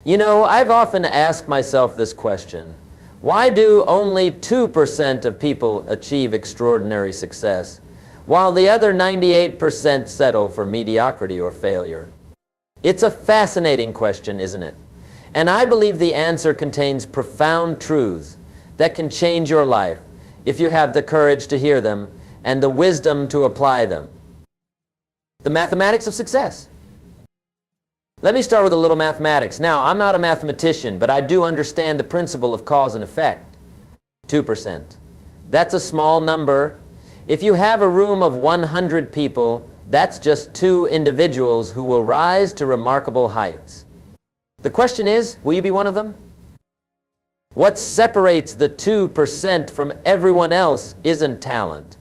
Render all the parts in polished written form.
I've often asked myself this question. Why do only 2% of people achieve extraordinary success, while the other 98% settle for mediocrity or failure? It's a fascinating question, isn't it? And I believe the answer contains profound truths that can change your life if you have the courage to hear them and the wisdom to apply them. The mathematics of success. Let me start with a little mathematics. Now, I'm not a mathematician, but I do understand the principle of cause and effect. 2%. That's a small number. If you have a room of 100 people, that's just 2 individuals who will rise to remarkable heights. The question is, will you be one of them? What separates the 2% from everyone else isn't talent.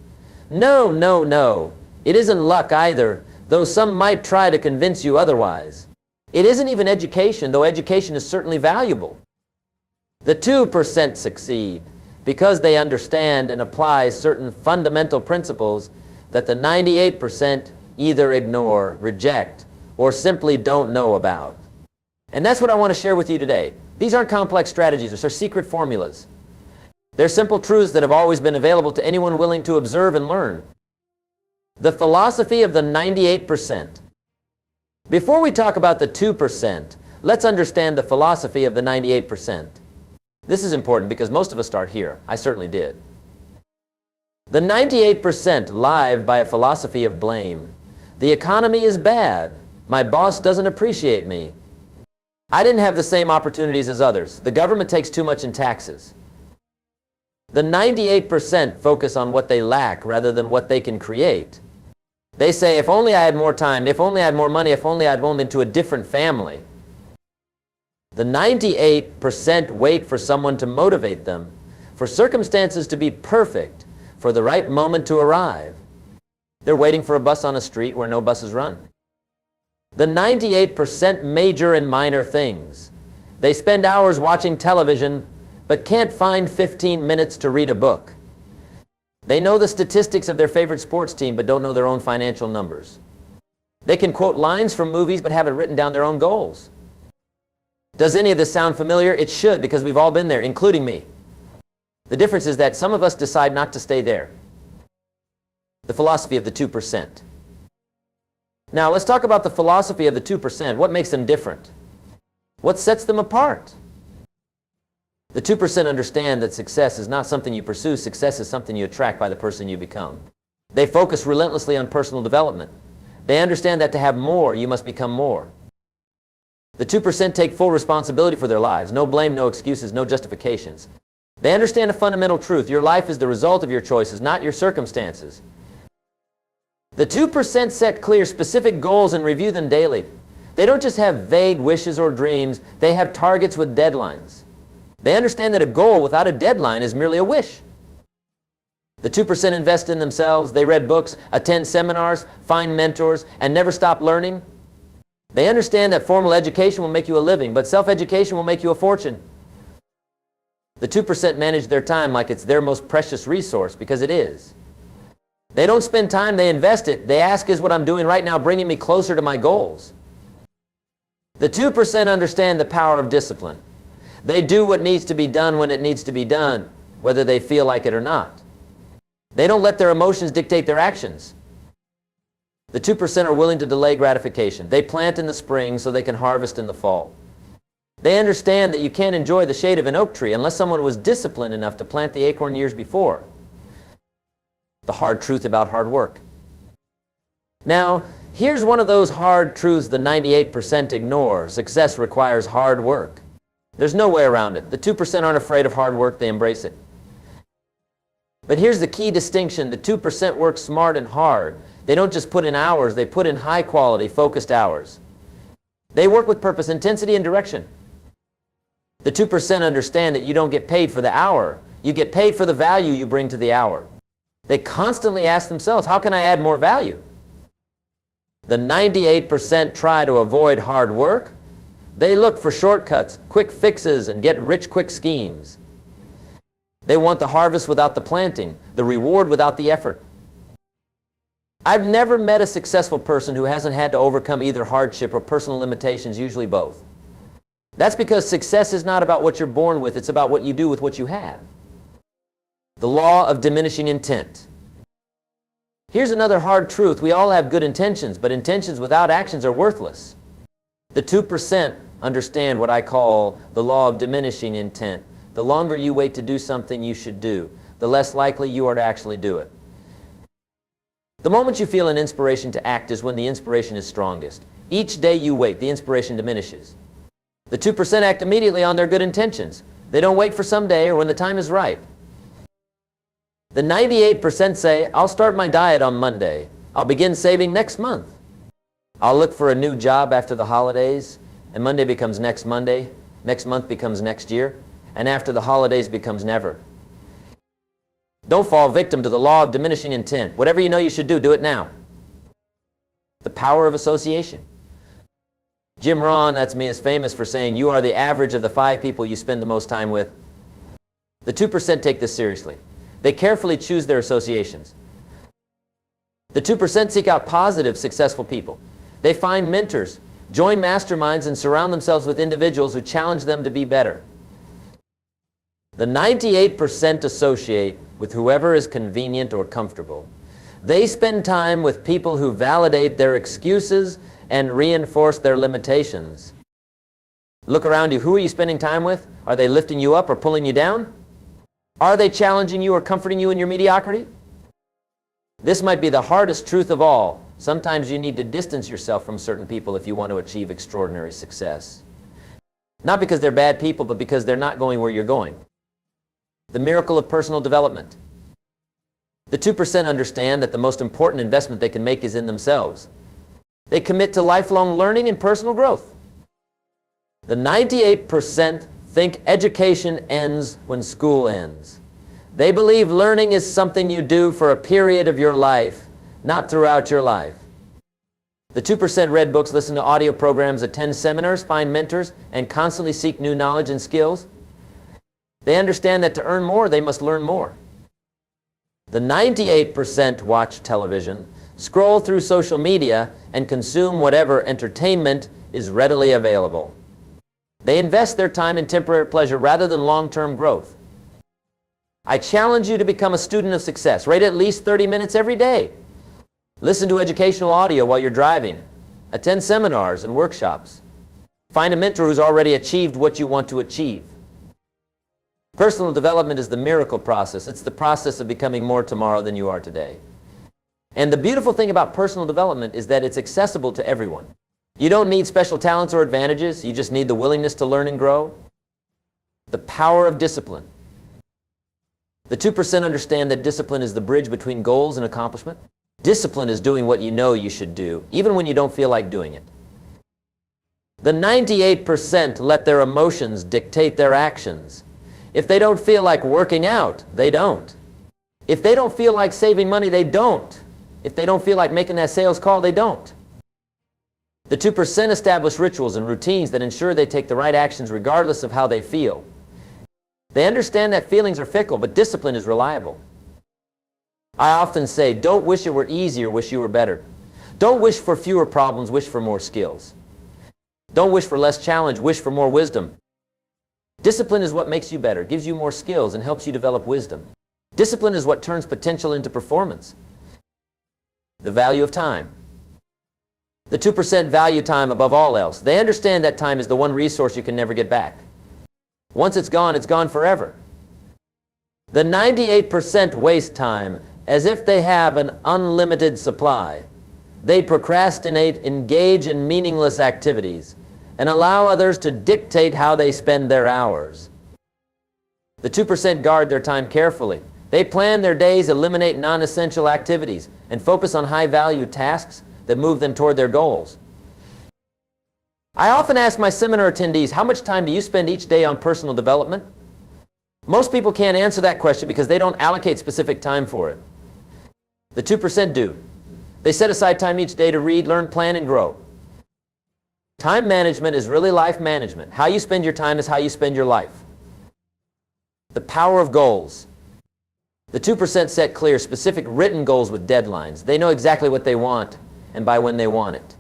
No, no, no. It isn't luck either, though some might try to convince you otherwise. It isn't even education, though education is certainly valuable. The 2% succeed because they understand and apply certain fundamental principles that the 98% either ignore, reject, or simply don't know about. And that's what I want to share with you today. These aren't complex strategies, they're secret formulas. They're simple truths that have always been available to anyone willing to observe and learn. The philosophy of the 98%. Before we talk about the 2%, let's understand the philosophy of the 98%. This is important because most of us start here. I certainly did. The 98% live by a philosophy of blame. The economy is bad. My boss doesn't appreciate me. I didn't have the same opportunities as others. The government takes too much in taxes. The 98% focus on what they lack rather than what they can create. They say, if only I had more time, if only I had more money, if only I'd gone into a different family. The 98% wait for someone to motivate them, for circumstances to be perfect, for the right moment to arrive. They're waiting for a bus on a street where no buses run. The 98% major in minor things. They spend hours watching television, but can't find 15 minutes to read a book. They know the statistics of their favorite sports team, but don't know their own financial numbers. They can quote lines from movies, but haven't written down their own goals. Does any of this sound familiar? It should, because we've all been there, including me. The difference is that some of us decide not to stay there. The philosophy of the 2%. Now, let's talk about the philosophy of the 2%. What makes them different? What sets them apart? The 2% understand that success is not something you pursue. Success is something you attract by the person you become. They focus relentlessly on personal development. They understand that to have more, you must become more. The 2% take full responsibility for their lives. No blame, no excuses, no justifications. They understand a fundamental truth. Your life is the result of your choices, not your circumstances. The 2% set clear, specific goals and review them daily. They don't just have vague wishes or dreams. They have targets with deadlines. They understand that a goal without a deadline is merely a wish. The 2% invest in themselves. They read books, attend seminars, find mentors, and never stop learning. They understand that formal education will make you a living, but self-education will make you a fortune. The 2% manage their time like it's their most precious resource, because it is. They don't spend time, they invest it. They ask, is what I'm doing right now bringing me closer to my goals? The 2% understand the power of discipline. They do what needs to be done when it needs to be done, whether they feel like it or not. They don't let their emotions dictate their actions. The 2% are willing to delay gratification. They plant in the spring so they can harvest in the fall. They understand that you can't enjoy the shade of an oak tree unless someone was disciplined enough to plant the acorn years before. The hard truth about hard work. Now, here's one of those hard truths the 98% ignore. Success requires hard work. There's no way around it. The 2% aren't afraid of hard work, they embrace it. But here's the key distinction. The 2% work smart and hard. They don't just put in hours, they put in high quality, focused hours. They work with purpose, intensity, and direction. The 2% understand that you don't get paid for the hour. You get paid for the value you bring to the hour. They constantly ask themselves, how can I add more value? The 98% try to avoid hard work. They look for shortcuts, quick fixes, and get rich quick schemes. They want the harvest without the planting, the reward without the effort. I've never met a successful person who hasn't had to overcome either hardship or personal limitations, usually both. That's because success is not about what you're born with, it's about what you do with what you have. The law of diminishing intent. Here's another hard truth. We all have good intentions, but intentions without actions are worthless. The 2% understand what I call the law of diminishing intent. The longer you wait to do something you should do, the less likely you are to actually do it. The moment you feel an inspiration to act is when the inspiration is strongest. Each day you wait, the inspiration diminishes. The 2% act immediately on their good intentions. They don't wait for someday or when the time is right. The 98% say, I'll start my diet on Monday. I'll begin saving next month. I'll look for a new job after the holidays, and Monday becomes next Monday, next month becomes next year, and after the holidays becomes never. Don't fall victim to the law of diminishing intent. Whatever you know you should do, do it now. The power of association. Jim Rohn, that's me, is famous for saying, you are the average of the 5 people you spend the most time with. The 2% take this seriously. They carefully choose their associations. The 2% seek out positive, successful people. They find mentors, join masterminds, and surround themselves with individuals who challenge them to be better. The 98% associate with whoever is convenient or comfortable. They spend time with people who validate their excuses and reinforce their limitations. Look around you. Who are you spending time with? Are they lifting you up or pulling you down? Are they challenging you or comforting you in your mediocrity? This might be the hardest truth of all. Sometimes you need to distance yourself from certain people if you want to achieve extraordinary success. Not because they're bad people, but because they're not going where you're going. The miracle of personal development. The 2% understand that the most important investment they can make is in themselves. They commit to lifelong learning and personal growth. The 98% think education ends when school ends. They believe learning is something you do for a period of your life, not throughout your life. The 2% read books, listen to audio programs, attend seminars, find mentors, and constantly seek new knowledge and skills. They understand that to earn more, they must learn more. The 98% watch television, scroll through social media, and consume whatever entertainment is readily available. They invest their time in temporary pleasure rather than long-term growth. I challenge you to become a student of success. Read at least 30 minutes every day. Listen to educational audio while you're driving. Attend seminars and workshops. Find a mentor who's already achieved what you want to achieve. Personal development is the miracle process. It's the process of becoming more tomorrow than you are today. And the beautiful thing about personal development is that it's accessible to everyone. You don't need special talents or advantages. You just need the willingness to learn and grow. The power of discipline. The 2% understand that discipline is the bridge between goals and accomplishment. Discipline is doing what you know you should do, even when you don't feel like doing it. The 98% let their emotions dictate their actions. If they don't feel like working out, they don't. If they don't feel like saving money, they don't. If they don't feel like making that sales call, they don't. The 2% establish rituals and routines that ensure they take the right actions regardless of how they feel. They understand that feelings are fickle, but discipline is reliable. I often say, don't wish it were easier, wish you were better. Don't wish for fewer problems, wish for more skills. Don't wish for less challenge, wish for more wisdom. Discipline is what makes you better, gives you more skills, and helps you develop wisdom. Discipline is what turns potential into performance. The value of time. The 2% value time above all else. They understand that time is the one resource you can never get back. Once it's gone forever. The 98% waste time as if they have an unlimited supply. They procrastinate, engage in meaningless activities, and allow others to dictate how they spend their hours. The 2% guard their time carefully. They plan their days, eliminate non-essential activities, and focus on high-value tasks that move them toward their goals. I often ask my seminar attendees, how much time do you spend each day on personal development? Most people can't answer that question because they don't allocate specific time for it. The 2% do. They set aside time each day to read, learn, plan, and grow. Time management is really life management. How you spend your time is how you spend your life. The power of goals. The 2% set clear, specific written goals with deadlines. They know exactly what they want and by when they want it.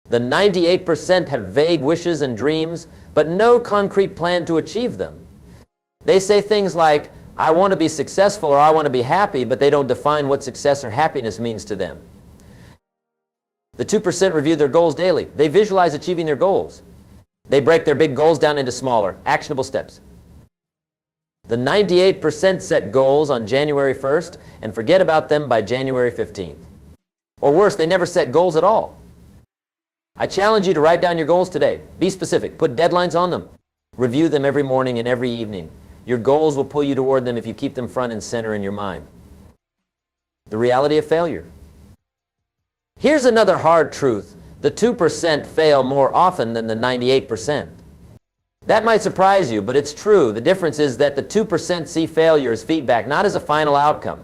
The 98% have vague wishes and dreams, but no concrete plan to achieve them. They say things like, I want to be successful or I want to be happy, but they don't define what success or happiness means to them. The 2% review their goals daily. They visualize achieving their goals. They break their big goals down into smaller, actionable steps. The 98% set goals on January 1st and forget about them by January 15th. Or worse, they never set goals at all. I challenge you to write down your goals today. Be specific. Put deadlines on them. Review them every morning and every evening. Your goals will pull you toward them if you keep them front and center in your mind. The reality of failure. Here's another hard truth. The 2% fail more often than the 98%. That might surprise you, but it's true. The difference is that the 2% see failure as feedback, not as a final outcome.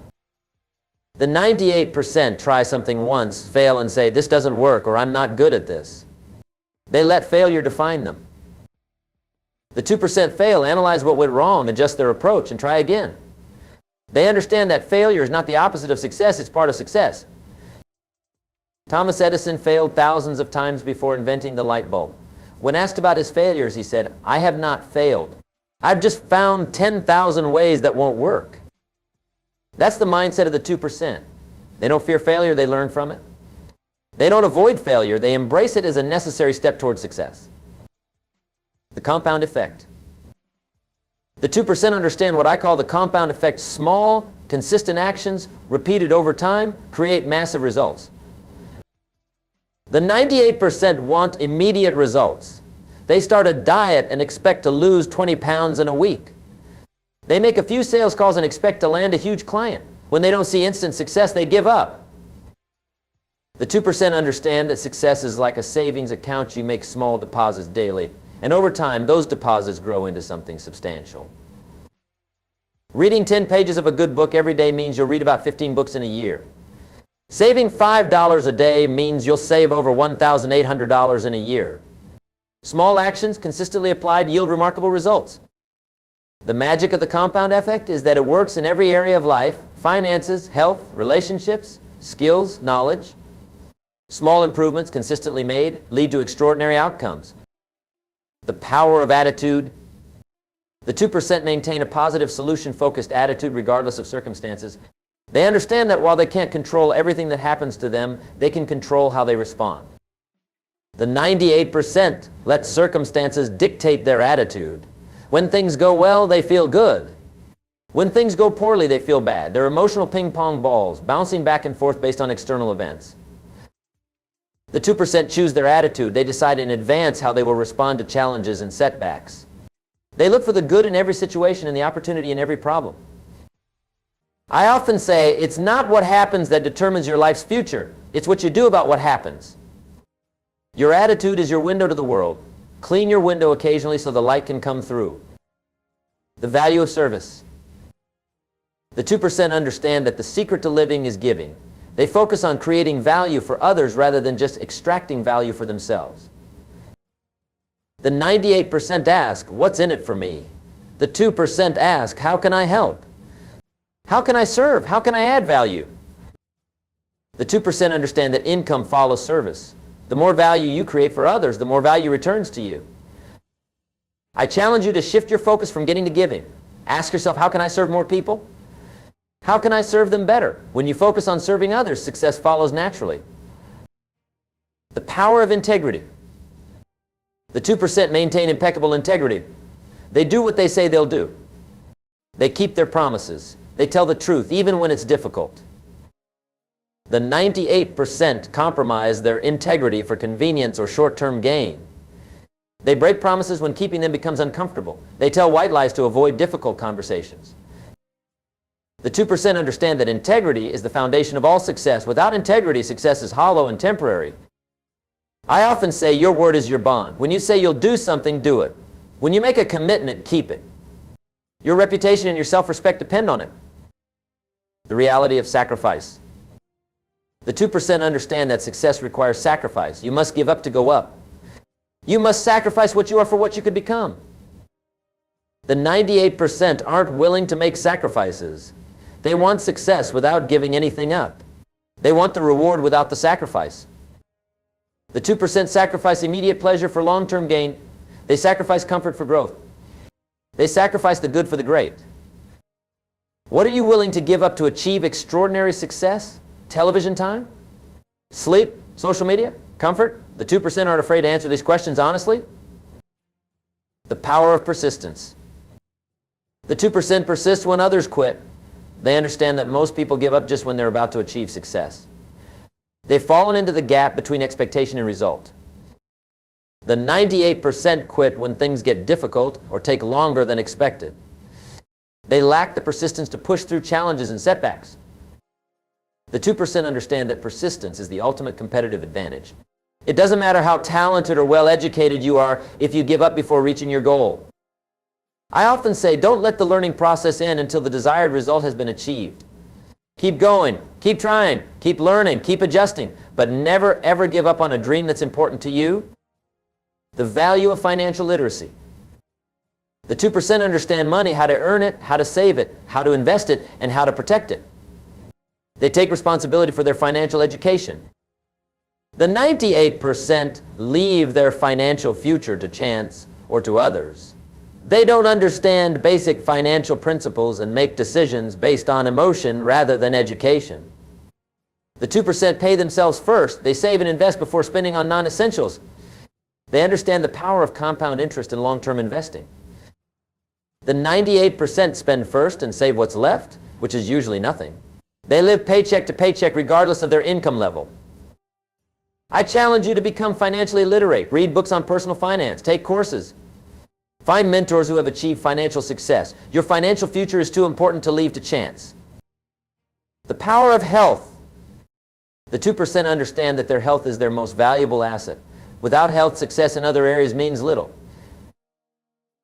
The 98% try something once, fail, and say, this doesn't work, or I'm not good at this. They let failure define them. The 2% fail, analyze what went wrong, adjust their approach, and try again. They understand that failure is not the opposite of success, it's part of success. Thomas Edison failed thousands of times before inventing the light bulb. When asked about his failures, he said, I have not failed. I've just found 10,000 ways that won't work. That's the mindset of the 2%. They don't fear failure, they learn from it. They don't avoid failure, they embrace it as a necessary step towards success. The compound effect. The 2% understand what I call the compound effect. Small, consistent actions, repeated over time, create massive results. The 98% want immediate results. They start a diet and expect to lose 20 pounds in a week. They make a few sales calls and expect to land a huge client. When they don't see instant success, they give up. The 2% understand that success is like a savings account. You make small deposits daily, and over time, those deposits grow into something substantial. Reading 10 pages of a good book every day means you'll read about 15 books in a year. Saving $5 a day means you'll save over $1,800 in a year. Small actions consistently applied yield remarkable results. The magic of the compound effect is that it works in every area of life: finances, health, relationships, skills, knowledge. Small improvements consistently made lead to extraordinary outcomes. The power of attitude. The 2% maintain a positive, solution-focused attitude regardless of circumstances. They understand that while they can't control everything that happens to them, they can control how they respond. The 98% let circumstances dictate their attitude. When things go well, they feel good. When things go poorly, they feel bad. They're emotional ping-pong balls, bouncing back and forth based on external events. The 2% choose their attitude. They decide in advance how they will respond to challenges and setbacks. They look for the good in every situation and the opportunity in every problem. I often say, it's not what happens that determines your life's future. It's what you do about what happens. Your attitude is your window to the world. Clean your window occasionally so the light can come through. The value of service. The 2% understand that the secret to living is giving. They focus on creating value for others rather than just extracting value for themselves. The 98% ask, what's in it for me? The 2% ask, how can I help? How can I serve? How can I add value? The 2% understand that income follows service. The more value you create for others, the more value returns to you. I challenge you to shift your focus from getting to giving. Ask yourself, how can I serve more people? How can I serve them better? When you focus on serving others, success follows naturally. The power of integrity. The 2% maintain impeccable integrity. They do what they say they'll do. They keep their promises. They tell the truth, even when it's difficult. The 98% compromise their integrity for convenience or short-term gain. They break promises when keeping them becomes uncomfortable. They tell white lies to avoid difficult conversations. The 2% understand that integrity is the foundation of all success. Without integrity, success is hollow and temporary. I often say your word is your bond. When you say you'll do something, do it. When you make a commitment, keep it. Your reputation and your self-respect depend on it. The reality of sacrifice. The 2% understand that success requires sacrifice. You must give up to go up. You must sacrifice what you are for what you could become. The 98% aren't willing to make sacrifices. They want success without giving anything up. They want the reward without the sacrifice. The 2% sacrifice immediate pleasure for long-term gain. They sacrifice comfort for growth. They sacrifice the good for the great. What are you willing to give up to achieve extraordinary success? Television time? Sleep? Social media? Comfort? The 2% aren't afraid to answer these questions honestly. The power of persistence. The 2% persist when others quit. They understand that most people give up just when they're about to achieve success. They've fallen into the gap between expectation and result. The 98% quit when things get difficult or take longer than expected. They lack the persistence to push through challenges and setbacks. The 2% understand that persistence is the ultimate competitive advantage. It doesn't matter how talented or well-educated you are if you give up before reaching your goal. I often say, don't let the learning process end until the desired result has been achieved. Keep going, keep trying, keep learning, keep adjusting, but never ever give up on a dream that's important to you. The value of financial literacy. The 2% understand money, how to earn it, how to save it, how to invest it, and how to protect it. They take responsibility for their financial education. The 98% leave their financial future to chance or to others. They don't understand basic financial principles and make decisions based on emotion rather than education. The 2% pay themselves first. They save and invest before spending on non-essentials. They understand the power of compound interest in long-term investing. The 98% spend first and save what's left, which is usually nothing. They live paycheck to paycheck regardless of their income level. I challenge you to become financially literate. Read books on personal finance. Take courses. Find mentors who have achieved financial success. Your financial future is too important to leave to chance. The power of health. The 2% understand that their health is their most valuable asset. Without health, success in other areas means little.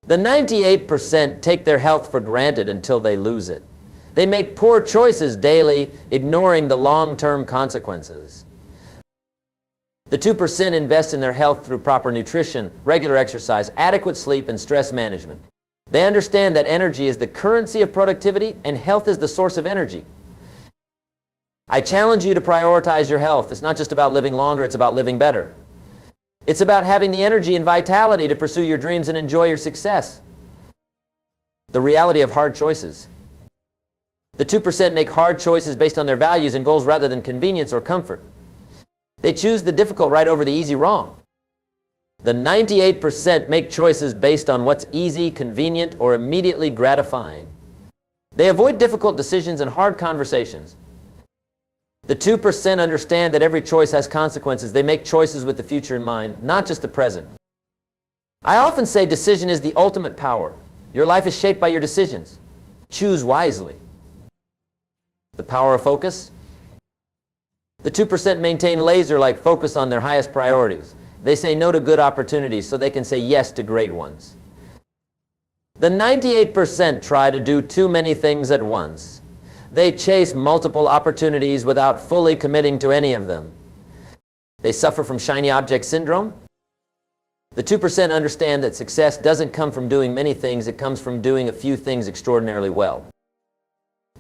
The 98% take their health for granted until they lose it. They make poor choices daily, ignoring the long-term consequences. The 2% invest in their health through proper nutrition, regular exercise, adequate sleep, and stress management. They understand that energy is the currency of productivity and health is the source of energy. I challenge you to prioritize your health. It's not just about living longer, it's about living better. It's about having the energy and vitality to pursue your dreams and enjoy your success. The reality of hard choices. The 2% make hard choices based on their values and goals rather than convenience or comfort. They choose the difficult right over the easy wrong. The 98% make choices based on what's easy, convenient, or immediately gratifying. They avoid difficult decisions and hard conversations. The 2% understand that every choice has consequences. They make choices with the future in mind, not just the present. I often say decision is the ultimate power. Your life is shaped by your decisions. Choose wisely. The power of focus. The 2% maintain laser-like focus on their highest priorities. They say no to good opportunities so they can say yes to great ones. The 98% try to do too many things at once. They chase multiple opportunities without fully committing to any of them. They suffer from shiny object syndrome. The 2% understand that success doesn't come from doing many things, it comes from doing a few things extraordinarily well.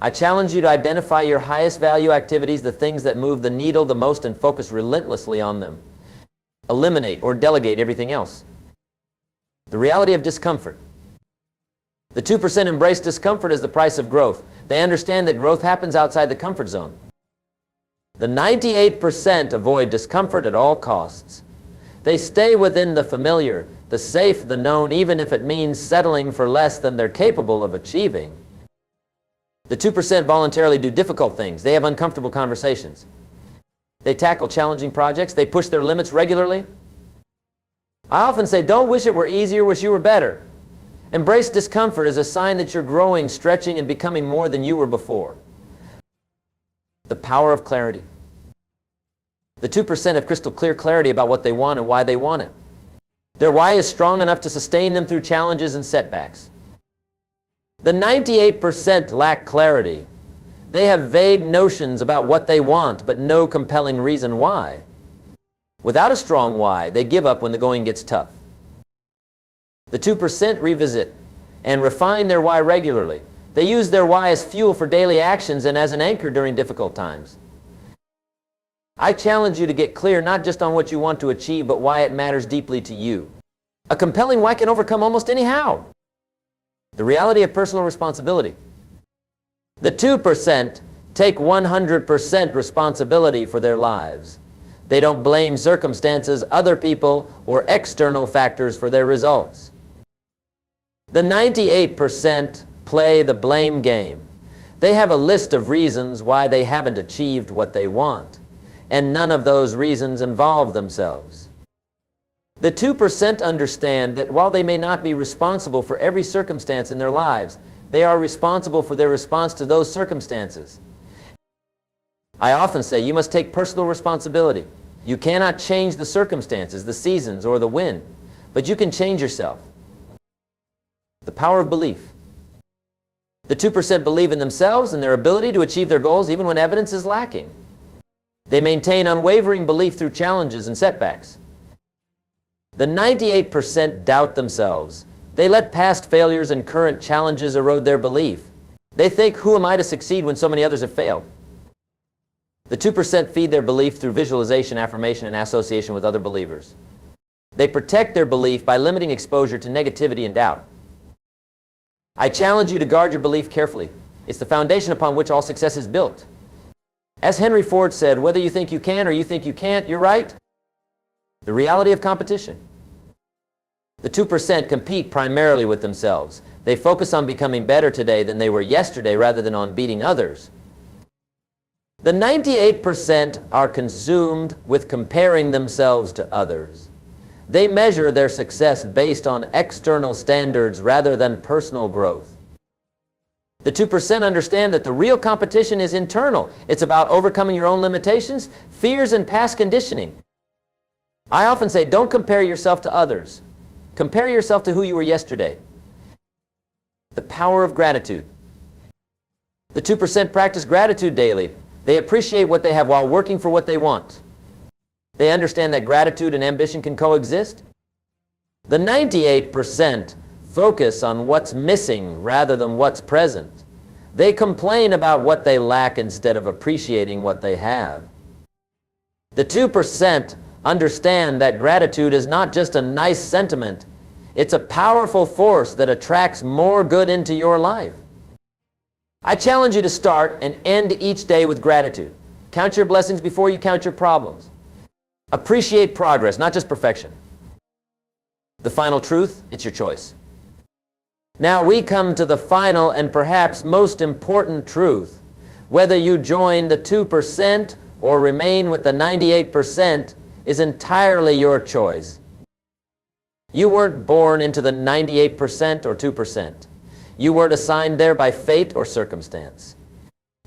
I challenge you to identify your highest value activities, the things that move the needle the most, and focus relentlessly on them. Eliminate or delegate everything else. The reality of discomfort. The 2% embrace discomfort as the price of growth. They understand that growth happens outside the comfort zone. The 98% avoid discomfort at all costs. They stay within the familiar, the safe, the known, even if it means settling for less than they're capable of achieving. The 2% voluntarily do difficult things. They have uncomfortable conversations. They tackle challenging projects. They push their limits regularly. I often say, don't wish it were easier, wish you were better. Embrace discomfort as a sign that you're growing, stretching, and becoming more than you were before. The power of clarity. The 2% have crystal clear clarity about what they want and why they want it. Their why is strong enough to sustain them through challenges and setbacks. The 98% lack clarity. They have vague notions about what they want, but no compelling reason why. Without a strong why, they give up when the going gets tough. The 2% revisit and refine their why regularly. They use their why as fuel for daily actions and as an anchor during difficult times. I challenge you to get clear not just on what you want to achieve, but why it matters deeply to you. A compelling why can overcome almost any how. The reality of personal responsibility. The 2% take 100% responsibility for their lives. They don't blame circumstances, other people, or external factors for their results. The 98% play the blame game. They have a list of reasons why they haven't achieved what they want, and none of those reasons involve themselves. The 2% understand that while they may not be responsible for every circumstance in their lives, they are responsible for their response to those circumstances. I often say you must take personal responsibility. You cannot change the circumstances, the seasons, or the wind, but you can change yourself. The power of belief. The 2% believe in themselves and their ability to achieve their goals even when evidence is lacking. They maintain unwavering belief through challenges and setbacks. The 98% doubt themselves. They let past failures and current challenges erode their belief. They think, who am I to succeed when so many others have failed? The 2% feed their belief through visualization, affirmation, and association with other believers. They protect their belief by limiting exposure to negativity and doubt. I challenge you to guard your belief carefully. It's the foundation upon which all success is built. As Henry Ford said, whether you think you can or you think you can't, you're right. The reality of competition. The 2% compete primarily with themselves. They focus on becoming better today than they were yesterday rather than on beating others. The 98% are consumed with comparing themselves to others. They measure their success based on external standards rather than personal growth. The 2% understand that the real competition is internal. It's about overcoming your own limitations, fears, and past conditioning. I often say, don't compare yourself to others. Compare yourself to who you were yesterday. The power of gratitude. The 2% practice gratitude daily. They appreciate what they have while working for what they want. They understand that gratitude and ambition can coexist. The 98% focus on what's missing rather than what's present. They complain about what they lack instead of appreciating what they have. The 2% understand that gratitude is not just a nice sentiment. It's a powerful force that attracts more good into your life. I challenge you to start and end each day with gratitude. Count your blessings before you count your problems. Appreciate progress, not just perfection. The final truth, it's your choice. Now we come to the final and perhaps most important truth. Whether you join the 2% or remain with the 98% is entirely your choice. You weren't born into the 98% or 2%. You weren't assigned there by fate or circumstance.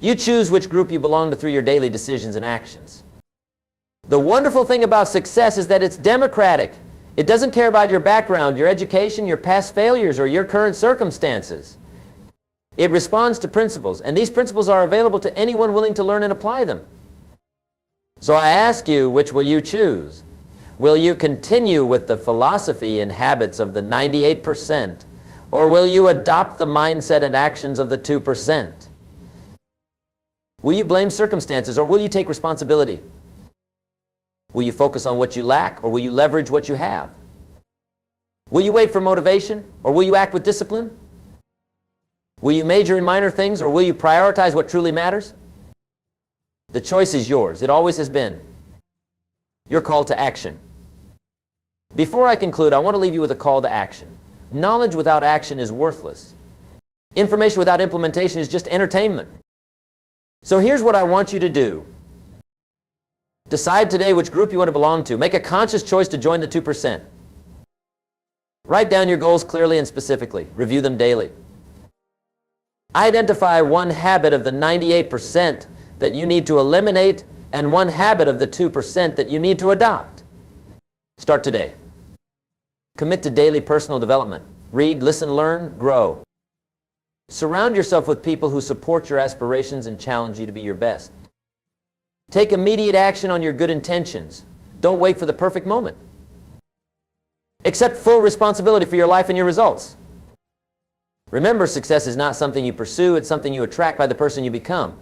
You choose which group you belong to through your daily decisions and actions. The wonderful thing about success is that it's democratic. It doesn't care about your background, your education, your past failures, or your current circumstances. It responds to principles, and these principles are available to anyone willing to learn and apply them. So I ask you, which will you choose? Will you continue with the philosophy and habits of the 98%, or will you adopt the mindset and actions of the 2%? Will you blame circumstances, or will you take responsibility? Will you focus on what you lack, or will you leverage what you have? Will you wait for motivation, or will you act with discipline? Will you major in minor things, or will you prioritize what truly matters? The choice is yours. It always has been. Your call to action. Before I conclude, I want to leave you with a call to action. Knowledge without action is worthless. Information without implementation is just entertainment. So here's what I want you to do. Decide today which group you want to belong to. Make a conscious choice to join the 2%. Write down your goals clearly and specifically. Review them daily. Identify one habit of the 98% that you need to eliminate and one habit of the 2% that you need to adopt. Start today. Commit to daily personal development. Read, listen, learn, grow. Surround yourself with people who support your aspirations and challenge you to be your best. Take immediate action on your good intentions. Don't wait for the perfect moment. Accept full responsibility for your life and your results. Remember, success is not something you pursue, it's something you attract by the person you become.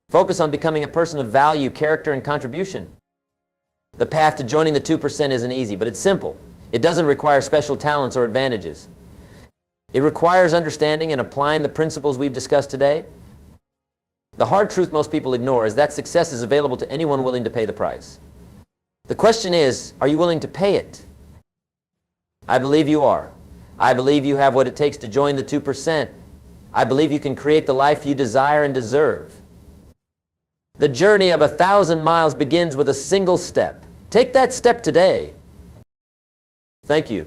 Focus on becoming a person of value, character, and contribution. The path to joining the 2% isn't easy, but it's simple. It doesn't require special talents or advantages. It requires understanding and applying the principles we've discussed today. The hard truth most people ignore is that success is available to anyone willing to pay the price. The question is, are you willing to pay it? I believe you are. I believe you have what it takes to join the 2%. I believe you can create the life you desire and deserve. The journey of 1,000 miles begins with a single step. Take that step today. Thank you.